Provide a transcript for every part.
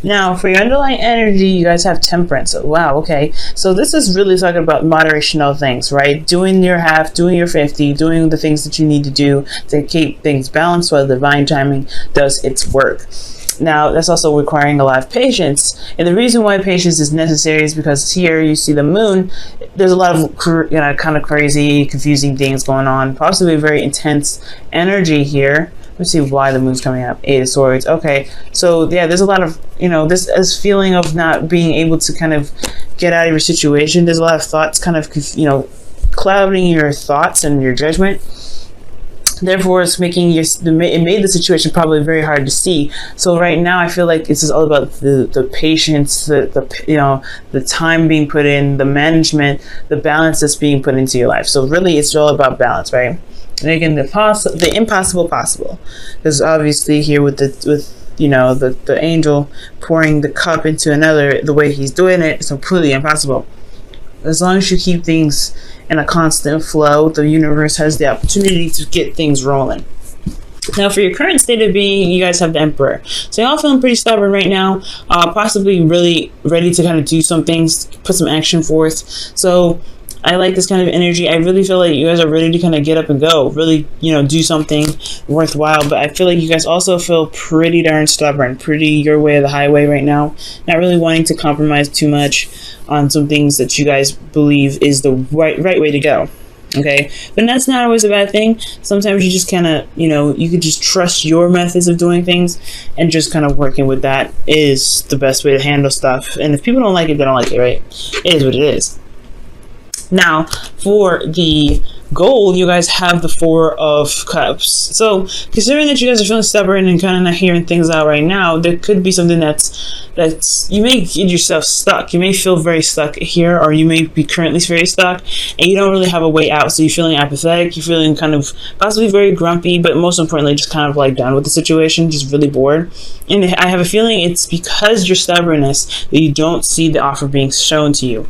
Now, for your underlying energy, you guys have temperance. Wow, okay. So this is really talking about moderation of things, right? Doing your half, doing your 50, doing the things that you need to do to keep things balanced while divine timing does its work. Now, that's also requiring a lot of patience. And the reason why patience is necessary is because here you see the moon. There's a lot of, kind of crazy, confusing things going on. Possibly very intense energy here. Let's see why the moon's coming up. 8 of Swords. Okay, so yeah, there's a lot of, this feeling of not being able to kind of get out of your situation. There's a lot of thoughts kind of, clouding your thoughts and your judgment. Therefore, it's making it made the situation probably very hard to see. So right now, I feel like this is all about the patience, the time being put in, the management, the balance that's being put into your life. So really, it's all about balance, right? Making the impossible possible. Because obviously here with the angel pouring the cup into another, the way he's doing it, it's completely impossible. As long as you keep things in a constant flow, the universe has the opportunity to get things rolling. Now, for your current state of being, you guys have the Emperor. So y'all feeling pretty stubborn right now, possibly really ready to kind of do some things, put some action forth. So I like this kind of energy. I really feel like you guys are ready to kind of get up and go, really, do something worthwhile. But I feel like you guys also feel pretty darn stubborn, pretty your way or the highway right now. Not really wanting to compromise too much on some things that you guys believe is the right way to go. Okay, but that's not always a bad thing. Sometimes you just kind of, you could just trust your methods of doing things, and just kind of working with that is the best way to handle stuff. And if people don't like it, they don't like it, right? It is what it is. Now, for the gold, you guys have the 4 of Cups. So, considering that you guys are feeling stubborn and kind of not hearing things out right now, there could be something that's you may get yourself stuck. You may feel very stuck here, or you may be currently very stuck, and you don't really have a way out. So you're feeling apathetic. You're feeling kind of possibly very grumpy, but most importantly, just kind of like done with the situation, just really bored. And I have a feeling it's because your stubbornness that you don't see the offer being shown to you.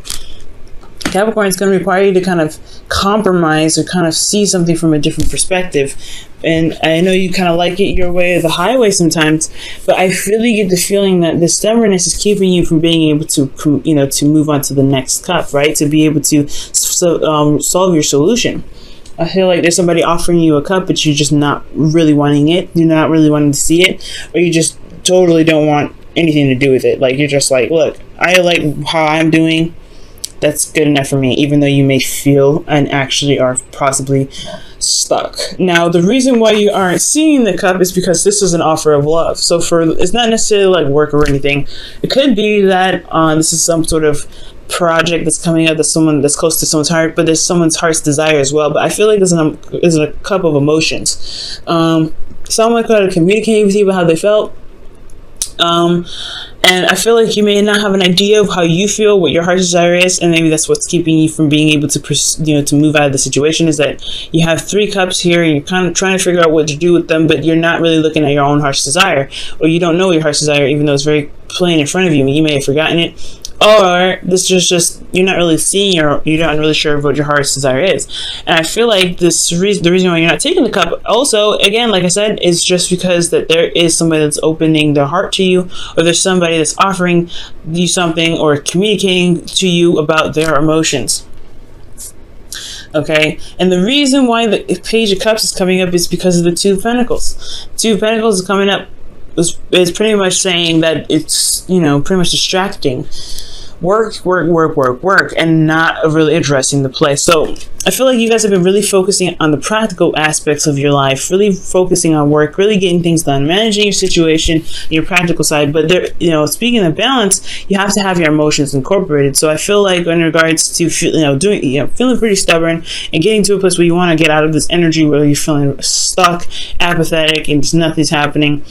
Capricorn is going to require you to kind of compromise or kind of see something from a different perspective. And I know you kind of like it your way or the highway sometimes, but I really get the feeling that the stubbornness is keeping you from being able to, to move on to the next cup, right? To be able to solve your solution. I feel like there's somebody offering you a cup, but you're just not really wanting it. You're not really wanting to see it, or you just totally don't want anything to do with it. Like, you're just like, look, I like how I'm doing. That's good enough for me, even though you may feel and actually are possibly stuck. Now, the reason why you aren't seeing the cup is because this is an offer of love. So it's not necessarily like work or anything. It could be that this is some sort of project that's coming up, that's close to someone's heart, but there's someone's heart's desire as well. But I feel like there's a cup of emotions. Someone could have communicated with you about how they felt. And I feel like you may not have an idea of how you feel, what your heart's desire is, and maybe that's what's keeping you from being able to, to move out of the situation, is that you have 3 cups here and you're kind of trying to figure out what to do with them, but you're not really looking at your own heart's desire, or you don't know your heart's desire, even though it's very plain in front of you. You may have forgotten it, or this is just you're not really seeing, you're not really sure what your heart's desire is. And I feel like the reason why you're not taking the cup, also, again, like I said, is just because that there is somebody that's opening their heart to you, or there's somebody that's offering you something or communicating to you about their emotions. Okay, and the reason why the Page of Cups is coming up is because of the 2 of Pentacles. 2 of Pentacles is coming up is pretty much saying that it's, pretty much distracting. Work, and not really addressing the play. So I feel like you guys have been really focusing on the practical aspects of your life, really focusing on work, really getting things done, managing your situation, your practical side. But there, speaking of balance, you have to have your emotions incorporated. So I feel like in regards to feeling pretty stubborn and getting to a place where you want to get out of this energy where you're feeling stuck, apathetic, and just nothing's happening,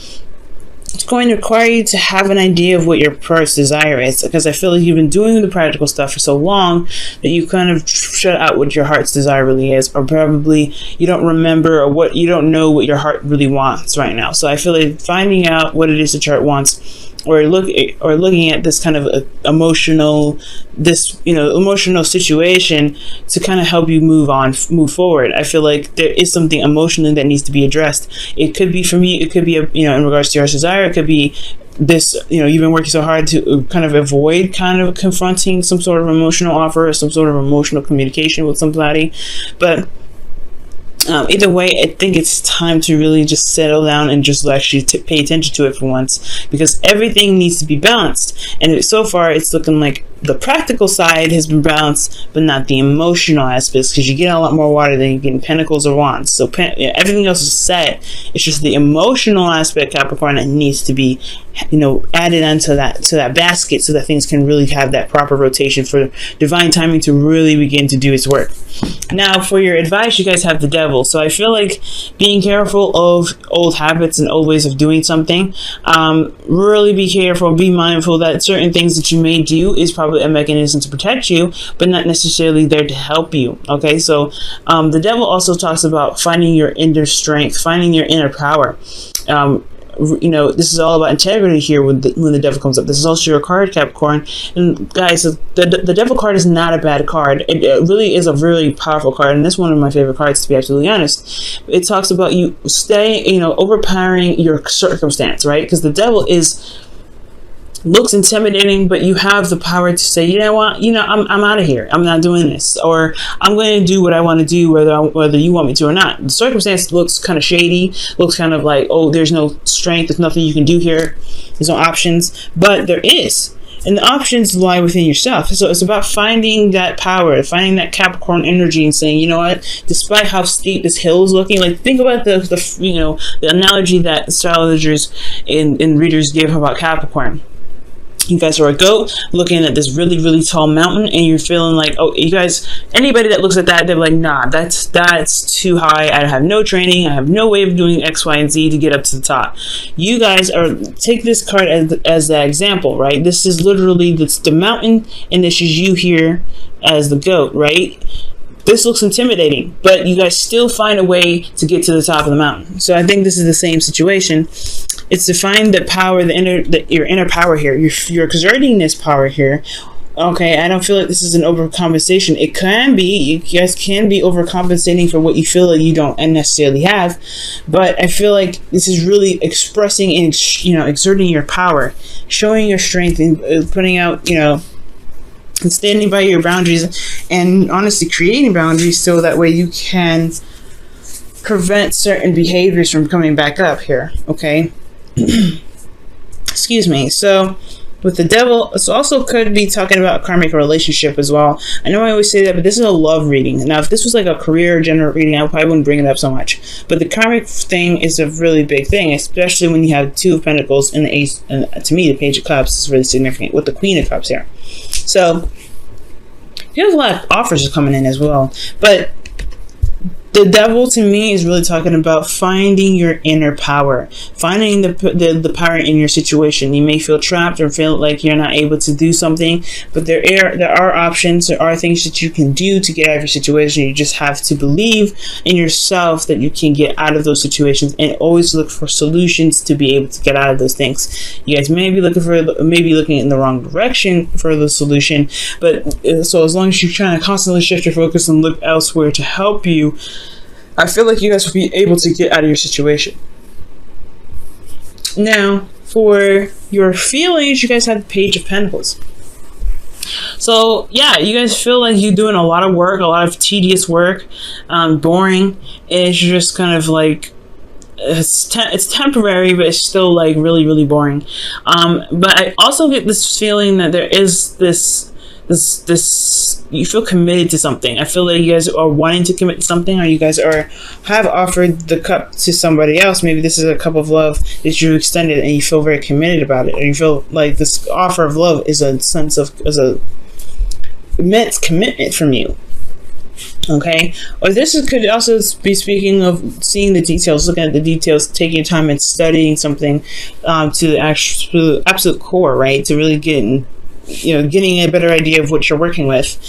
it's going to require you to have an idea of what your heart's desire is, because I feel like you've been doing the practical stuff for so long that you kind of shut out what your heart's desire really is, or probably you don't remember, or you don't know what your heart really wants right now. So I feel like finding out what it is that your heart wants, or looking at this kind of emotional situation to kind of help you move forward. I feel like there is something emotionally that needs to be addressed. It could be from you, it could be in regards to your desire, it could be this, you've been working so hard to kind of avoid kind of confronting some sort of emotional offer or some sort of emotional communication with somebody. But either way, I think it's time to really just settle down and just actually pay attention to it for once, because everything needs to be balanced. And so far, it's looking like the practical side has been balanced, but not the emotional aspects, because you get a lot more water than you get in pentacles or wands. So everything else is set. It's just the emotional aspect, Capricorn, that needs to be, added onto that basket, so that things can really have that proper rotation for divine timing to really begin to do its work. Now, for your advice, you guys have the Devil. So I feel like being careful of old habits and old ways of doing something. Really be careful, be mindful that certain things that you may do is probably a mechanism to protect you, but not necessarily there to help you. Okay, so the Devil also talks about finding your inner strength, finding your inner power. This is all about integrity here when the Devil comes up. This is also your card, Capricorn. And guys, the Devil card is not a bad card. It really is a really powerful card, and this is one of my favorite cards, to be absolutely honest. It talks about you overpowering your circumstance, right? Because the Devil looks intimidating, but you have the power to say, you know what, I'm out of here. I'm not doing this, or I'm going to do what I want to do, whether you want me to or not. The circumstance looks kind of shady, looks kind of like, oh, there's no strength, there's nothing you can do here, there's no options, but there is. And the options lie within yourself. So it's about finding that power, finding that Capricorn energy, and saying, you know what, despite how steep this hill is looking, like think about the analogy that astrologers and readers give about Capricorn. You guys are a goat looking at this really, really tall mountain, and you're feeling like, oh, you guys, anybody that looks at that, they're like, nah, that's too high. I have no training. I have no way of doing X, Y, and Z to get up to the top. You guys take this card as that example, right? This is literally the mountain, and this is you here as the goat, right? This looks intimidating, but you guys still find a way to get to the top of the mountain. So I think this is the same situation. It's to find the power, your inner power here. You're exerting this power here. Okay, I don't feel like this is an overcompensation. It can be. You guys can be overcompensating for what you feel like you don't necessarily have. But I feel like this is really expressing and, exerting your power, showing your strength, and putting out, and standing by your boundaries, and honestly creating boundaries so that way you can prevent certain behaviors from coming back up here. Okay. Excuse me. So with the Devil, it also could be talking about a karmic relationship as well. I know I always say that, but this is a love reading. Now, if this was like a career general reading, I probably wouldn't bring it up so much. But the karmic thing is a really big thing, especially when you have Two of Pentacles and the Ace. And to me, the Page of Cups is really significant with the Queen of Cups here. So you have a lot of offers coming in as well. But the Devil, to me, is really talking about finding your inner power, finding the power in your situation. You may feel trapped or feel like you're not able to do something, but there are options. There are things that you can do to get out of your situation. You just have to believe in yourself that you can get out of those situations, and always look for solutions to be able to get out of those things. You guys may be looking in the wrong direction for the solution, but so as long as you're trying to constantly shift your focus and look elsewhere to help you, I feel like you guys will be able to get out of your situation. Now, for your feelings, you guys have the Page of Pentacles. So, yeah, you guys feel like you're doing a lot of work, a lot of tedious work, boring. It's just kind of like, it's temporary, but it's still like really, really boring. But I also get this feeling that there is this you feel committed to something. I feel like you guys are wanting to commit to something, or you guys have offered the cup to somebody else. Maybe this is a cup of love that you extended, and you feel very committed about it, or you feel like this offer of love is a immense commitment from you. Okay, or this could also be speaking of seeing the details, looking at the details, taking your time and studying something to the absolute core, right? To really getting a better idea of what you're working with,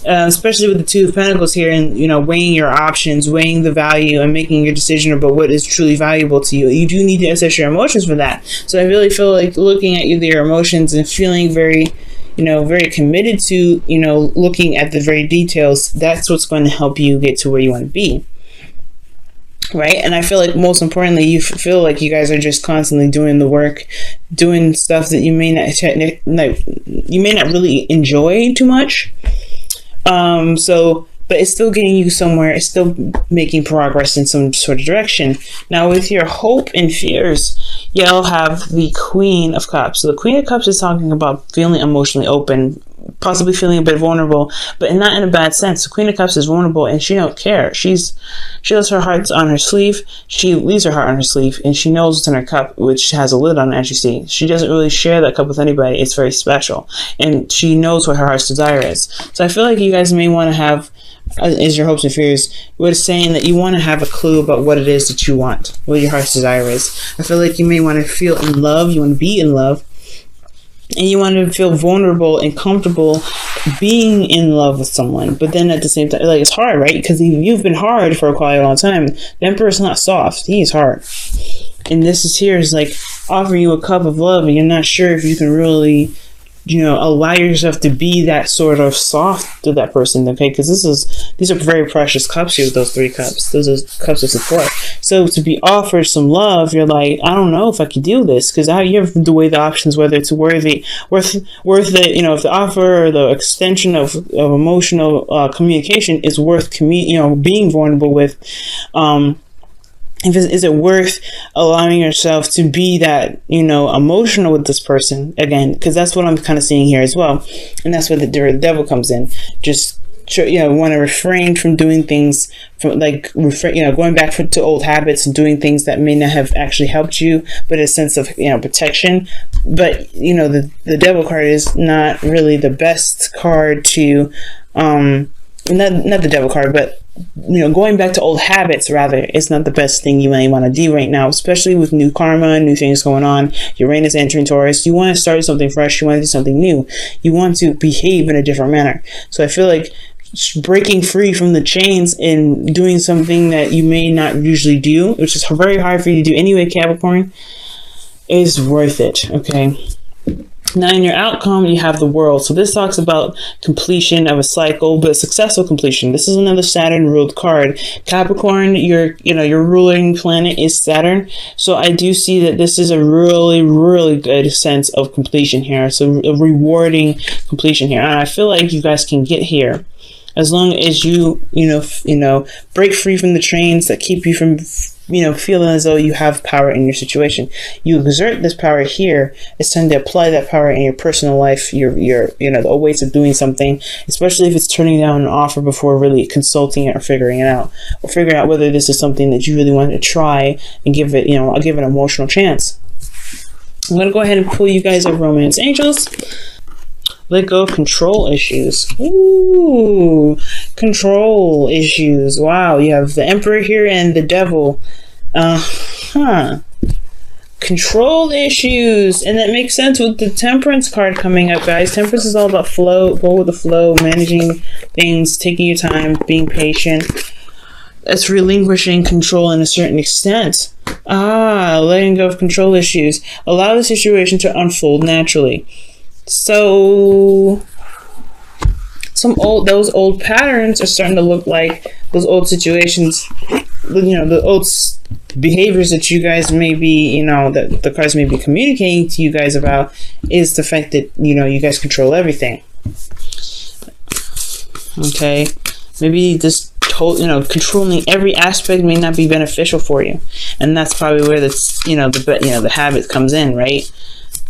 especially with the Two of Pentacles here, and weighing your options, weighing the value, and making your decision about what is truly valuable to you. You do need to assess your emotions for that. So I really feel like looking at your emotions and feeling very very committed to looking at the very details, that's what's going to help you get to where you want to be. right? And I feel like most importantly, you feel like you guys are just constantly doing the work, doing stuff that you may not really enjoy too much. But it's still getting you somewhere. It's still making progress in some sort of direction. Now, with your hope and fears, you'll have the Queen of Cups. So the Queen of Cups is talking about feeling emotionally open, possibly feeling a bit vulnerable, but not in a bad sense. The Queen of Cups is vulnerable and she don't care. She does her heart on her sleeve. She leaves her heart on her sleeve and she knows what's in her cup, which has a lid on it, as you see. She doesn't really share that cup with anybody. It's very special. And she knows what her heart's desire is. So I feel like you guys may want to have, is your hopes and fears, what it's saying that you want to have a clue about what it is that you want, what your heart's desire is. I feel like you may want to feel in love, you want to be in love, and you want to feel vulnerable and comfortable being in love with someone. But then at the same time, like, it's hard, right? Because you've been hard for quite a long time. The Emperor's not soft, he's hard. And this is here is like offering you a cup of love, and you're not sure if you can really, allow yourself to be that sort of soft to that person, okay? Because these are very precious cups here with those 3 cups. Those are cups of support. So to be offered some love, you're like, I don't know if I can do this, because you have to weigh the options, whether it's worth the, if the offer or the extension of emotional communication is worth being vulnerable with. Is it worth allowing yourself to be that, emotional with this person again? Because that's what I'm kind of seeing here as well. And that's where the devil comes in. Just, want to refrain from doing things from going back to old habits and doing things that may not have actually helped you, but a sense of, protection. But, the devil card is not really the best card to, not the devil card, but going back to old habits, rather, is not the best thing you may want to do right now, especially with new karma, new things going on. Uranus entering Taurus. You want to start something fresh. You want to do something new. You want to behave in a different manner. So I feel like breaking free from the chains and doing something that you may not usually do, which is very hard for you to do anyway, Capricorn, is worth it, okay? Now in your outcome, you have the World. So this talks about completion of a cycle, but successful completion. This is another Saturn ruled card. Capricorn, your ruling planet is Saturn. So I do see that this is a really, really good sense of completion here. So a rewarding completion here. And I feel like you guys can get here as long as you break free from the chains that keep you from feeling as though you have power in your situation. You exert this power here. It's time to apply that power in your personal life, your the ways of doing something, especially if it's turning down an offer before really consulting it or figuring it out, or figuring out whether this is something that you really want to try and give it, I'll give it an emotional chance. I'm going to go ahead and pull you guys up Romance Angels. Let go of control issues. Ooh, control issues. Wow, you have the Emperor here and the Devil. Control issues. And that makes sense with the Temperance card coming up, guys. Temperance is all about flow, go with the flow, managing things, taking your time, being patient. That's relinquishing control in a certain extent. Letting go of control issues. Allow the situation to unfold naturally. So those old patterns are starting to look like those old situations, the old behaviors that you guys may be, that the cards may be communicating to you guys about, is the fact that, you guys control everything. Okay. Maybe this controlling every aspect may not be beneficial for you. And that's probably where the habit comes in, right?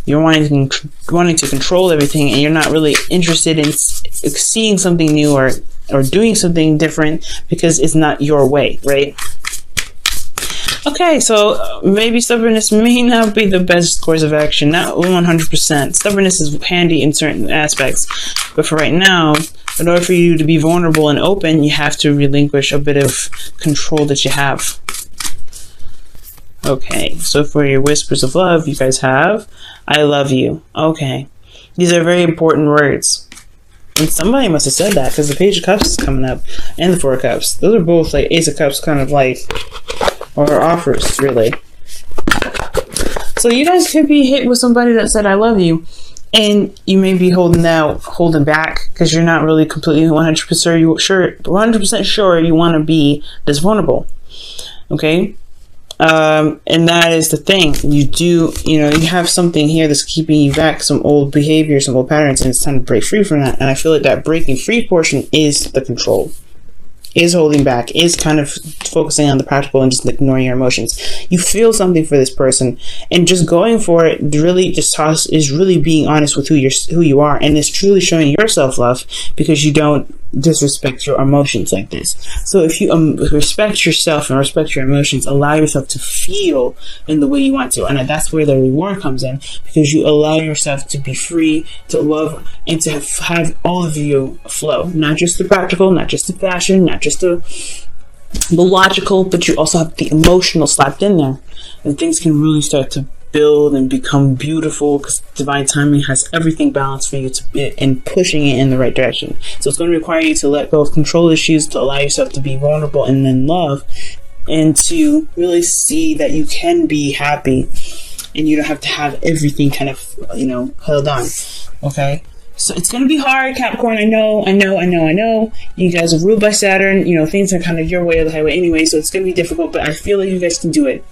You're wanting to control everything, and you're not really interested in seeing something new or doing something different because it's not your way, right? Okay, so maybe stubbornness may not be the best course of action, not 100%. Stubbornness is handy in certain aspects, but for right now, in order for you to be vulnerable and open, you have to relinquish a bit of control that you have. Okay, so for your whispers of love, you guys have, I love you. Okay, these are very important words. And somebody must have said that, because the Page of Cups is coming up, and the Four of Cups. Those are both like Ace of Cups kind of like, or offers, really. So you guys could be hit with somebody that said I love you, and you may be holding back, because you're not really completely 100% sure you want to be this vulnerable. Okay. And that is the thing. You have something here that's keeping you back, some old behavior, some old patterns, and it's time to break free from that. And I feel like that breaking free portion is the control, is holding back, is kind of focusing on the practical and just ignoring your emotions. You feel something for this person, and just going for it really is really being honest with who you are, and it's truly showing your self-love, because you don't disrespect your emotions like this. So if you respect yourself and respect your emotions, allow yourself to feel in the way you want to, and that's where the reward comes in, because you allow yourself to be free, to love, and to have all of you flow, not just the practical, not just the fashion, not just the logical, but you also have the emotional slapped in there, and things can really start to build and become beautiful, because divine timing has everything balanced for you to be and pushing it in the right direction. So it's going to require you to let go of control issues, to allow yourself to be vulnerable and then love, and to really see that you can be happy and you don't have to have everything kind of held on. Okay, so it's going to be hard, Capricorn. I know. You guys are ruled by Saturn. Things are kind of your way or the highway anyway, so it's going to be difficult, but I feel like you guys can do it.